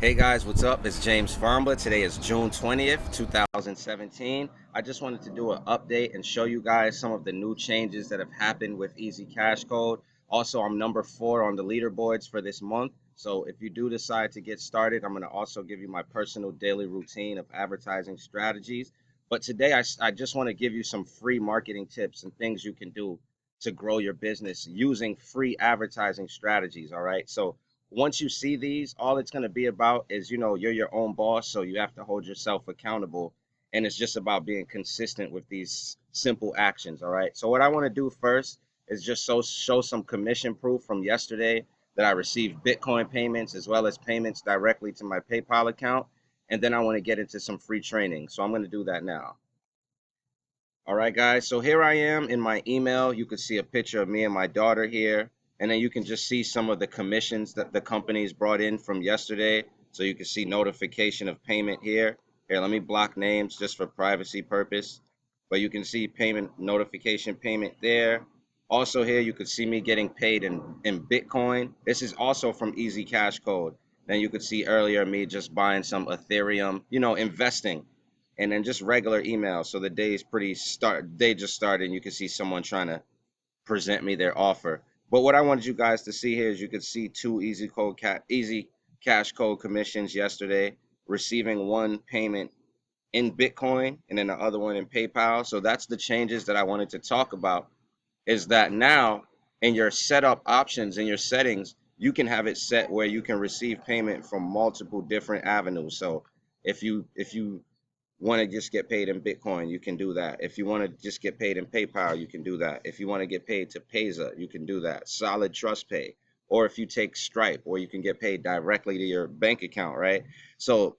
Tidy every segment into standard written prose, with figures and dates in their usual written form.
Hey guys, what's up? It's James Farmba. Today is June 20th, 2017. I just wanted to do an update and show you guys some of the new changes that have happened with Easy Cash Code. Also, I'm number 4 on the leaderboards for this month. So if you do decide to get started, I'm going to also give you my personal daily routine of advertising strategies. But today, I just want to give you some free marketing tips and things you can do to grow your business using free advertising strategies. All right. So once you see these, all it's going to be about is, you're your own boss, so you have to hold yourself accountable. And it's just about being consistent with these simple actions. All right. So what I want to do first is just show some commission proof from yesterday that I received Bitcoin payments as well as payments directly to my PayPal account. And then I want to get into some free training. So I'm going to do that now. All right, guys. So here I am in my email. You could see a picture of me and my daughter here. And then you can just see some of the commissions that the companies brought in from yesterday. So you can see notification of payment here. Here, let me block names just for privacy purpose. But you can see payment notification payment there. Also here, you could see me getting paid in Bitcoin. This is also from Easy Cash Code. Then you could see earlier me just buying some Ethereum, investing, and then just regular email. So the day is they just started and you can see someone trying to present me their offer. But what I wanted you guys to see here is you could see two easy cash code commissions yesterday, receiving one payment in Bitcoin and then the other one in PayPal. So that's the changes that I wanted to talk about, is that now in your setup options in your settings, you can have it set where you can receive payment from multiple different avenues. So if you want to just get paid in Bitcoin, you can do that. If you want to just get paid in PayPal, you can do that. If you want to get paid to Payza, you can do that. Solid Trust Pay. Or if you take Stripe, or you can get paid directly to your bank account, right? So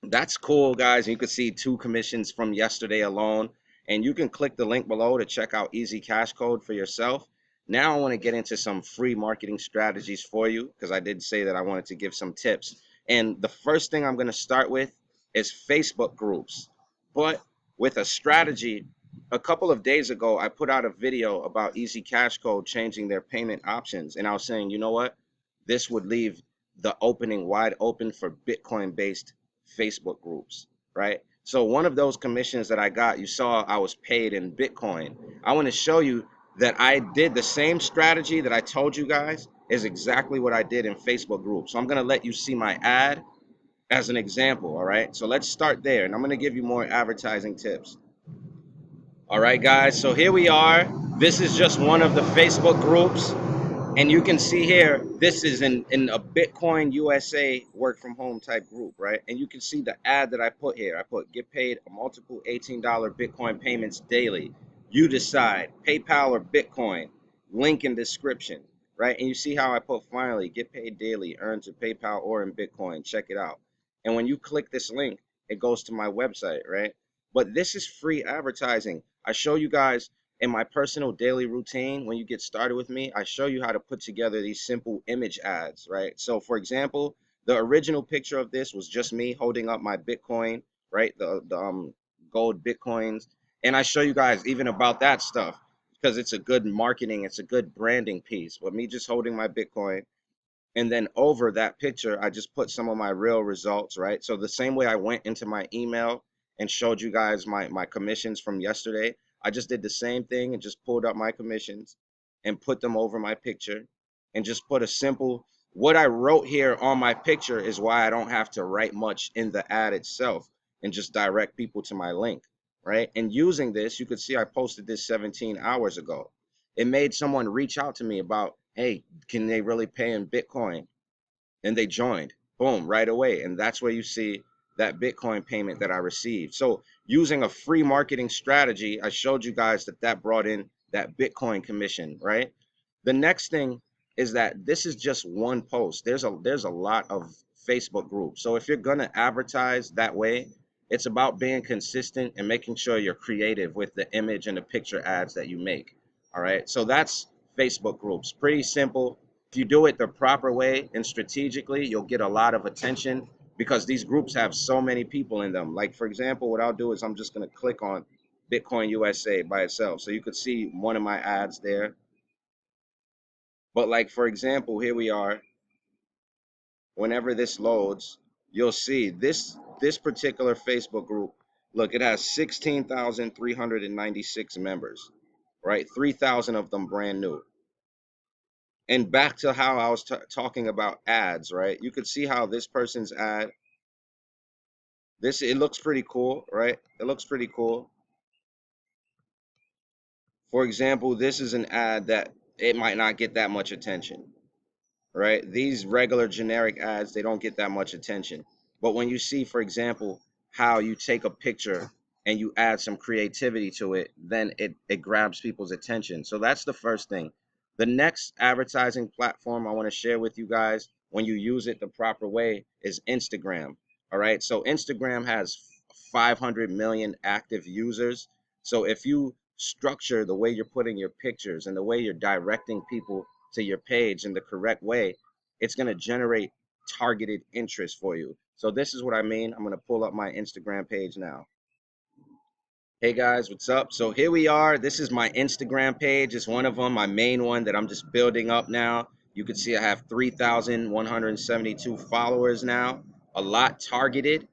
that's cool, guys. You can see two commissions from yesterday alone. And you can click the link below to check out Easy Cash Code for yourself. Now I want to get into some free marketing strategies for you, because I did say that I wanted to give some tips. And the first thing I'm going to start with is Facebook groups. But with a strategy, a couple of days ago, I put out a video about Easy Cash Code changing their payment options. And I was saying, you know what? This would leave the opening wide open for Bitcoin based Facebook groups, right? So one of those commissions that I got, you saw I was paid in Bitcoin. I want to show you that I did the same strategy that I told you guys is exactly what I did in Facebook groups. So I'm going to let you see my ad as an example, all right? So let's start there, and I'm going to give you more advertising tips. All right, guys, so here we are. This is just one of the Facebook groups. And you can see here, this is in a Bitcoin USA work from home type group, right? And you can see the ad that I put here. I put get paid multiple $18 Bitcoin payments daily. You decide, PayPal or Bitcoin, link in description, right? And you see how I put finally, get paid daily, earn to PayPal or in Bitcoin. Check it out. And when you click this link, it goes to my website, right? But this is free advertising. I show you guys in my personal daily routine. When you get started with me, I show you how to put together these simple image ads, right? So for example, the original picture of this was just me holding up my Bitcoin, right? The gold Bitcoins. And I show you guys even about that stuff because it's a good marketing, it's a good branding piece. But me just holding my Bitcoin, and then over that picture, I just put some of my real results, right? So the same way I went into my email and showed you guys my commissions from yesterday, I just did the same thing and just pulled up my commissions and put them over my picture and just put a simple, what I wrote here on my picture is why I don't have to write much in the ad itself and just direct people to my link, right? And using this, you could see I posted this 17 hours ago. It made someone reach out to me about, hey, can they really pay in Bitcoin? And they joined, boom, right away. And that's where you see that Bitcoin payment that I received. So using a free marketing strategy, I showed you guys that brought in that Bitcoin commission, right? The next thing is that this is just one post. There's a lot of Facebook groups. So if you're gonna advertise that way, it's about being consistent and making sure you're creative with the image and the picture ads that you make. All right. So that's Facebook groups. Pretty simple. If you do it the proper way and strategically, you'll get a lot of attention because these groups have so many people in them. Like, for example, what I'll do is I'm just going to click on Bitcoin USA by itself. So you could see one of my ads there. But like, for example, here we are. whenever this loads, you'll see this particular Facebook group. Look, it has 16,396 members, right? 3,000 of them brand new. And back to how I was talking about ads, right? You could see how this person's ad, it looks pretty cool, right? It looks pretty cool. For example, this is an ad that it might not get that much attention, right? These regular generic ads, they don't get that much attention. But when you see, for example, how you take a picture and you add some creativity to it, then it grabs people's attention. So that's the first thing. The next advertising platform I want to share with you guys when you use it the proper way is Instagram. All right. So Instagram has 500 million active users. So if you structure the way you're putting your pictures and the way you're directing people to your page in the correct way, it's going to generate targeted interest for you. So this is what I mean. I'm going to pull up my Instagram page now. Hey guys, what's up? So here we are. This is my Instagram page. It's one of them, my main one that I'm just building up now. You can see I have 3,172 followers now, a lot targeted,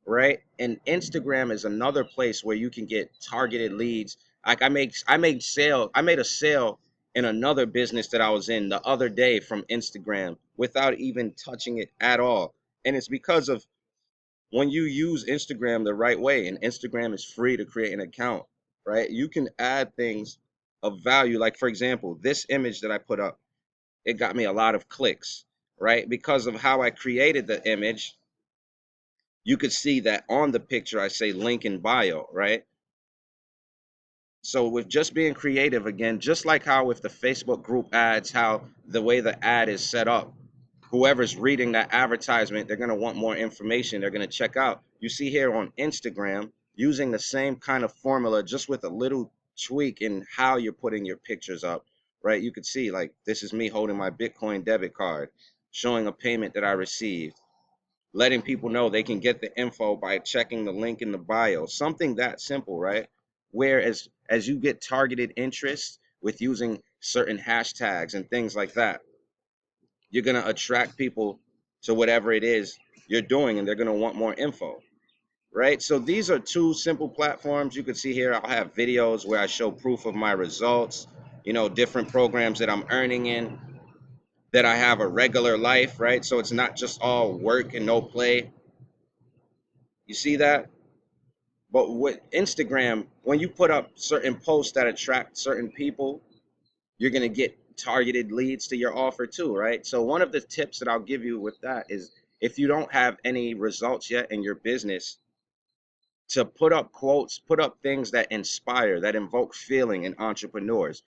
right? And Instagram is another place where you can get targeted leads. Like I made a sale in another business that I was in the other day from Instagram without even touching it at all. And it's because of when you use Instagram the right way, and Instagram is free to create an account, right? You can add things of value. Like for example, this image that I put up, it got me a lot of clicks, right? Because of how I created the image. You could see that on the picture, I say link in bio, right? So with just being creative again, just like how with the Facebook group ads, how the way the ad is set up, whoever's reading that advertisement, they're going to want more information. They're going to check out. You see here on Instagram, using the same kind of formula, just with a little tweak in how you're putting your pictures up, right? You could see like, this is me holding my Bitcoin debit card, showing a payment that I received, letting people know they can get the info by checking the link in the bio, something that simple, right? Whereas as you get targeted interest with using certain hashtags and things like that, you're going to attract people to whatever it is you're doing, and they're going to want more info, right? So these are two simple platforms. You can see here I'll have videos where I show proof of my results, different programs that I'm earning in, that I have a regular life, right? So it's not just all work and no play. You see that? But with Instagram, when you put up certain posts that attract certain people, you're going to get targeted leads to your offer too, right? So one of the tips that I'll give you with that is, if you don't have any results yet in your business, to put up quotes, put up things that inspire, that invoke feeling in entrepreneurs.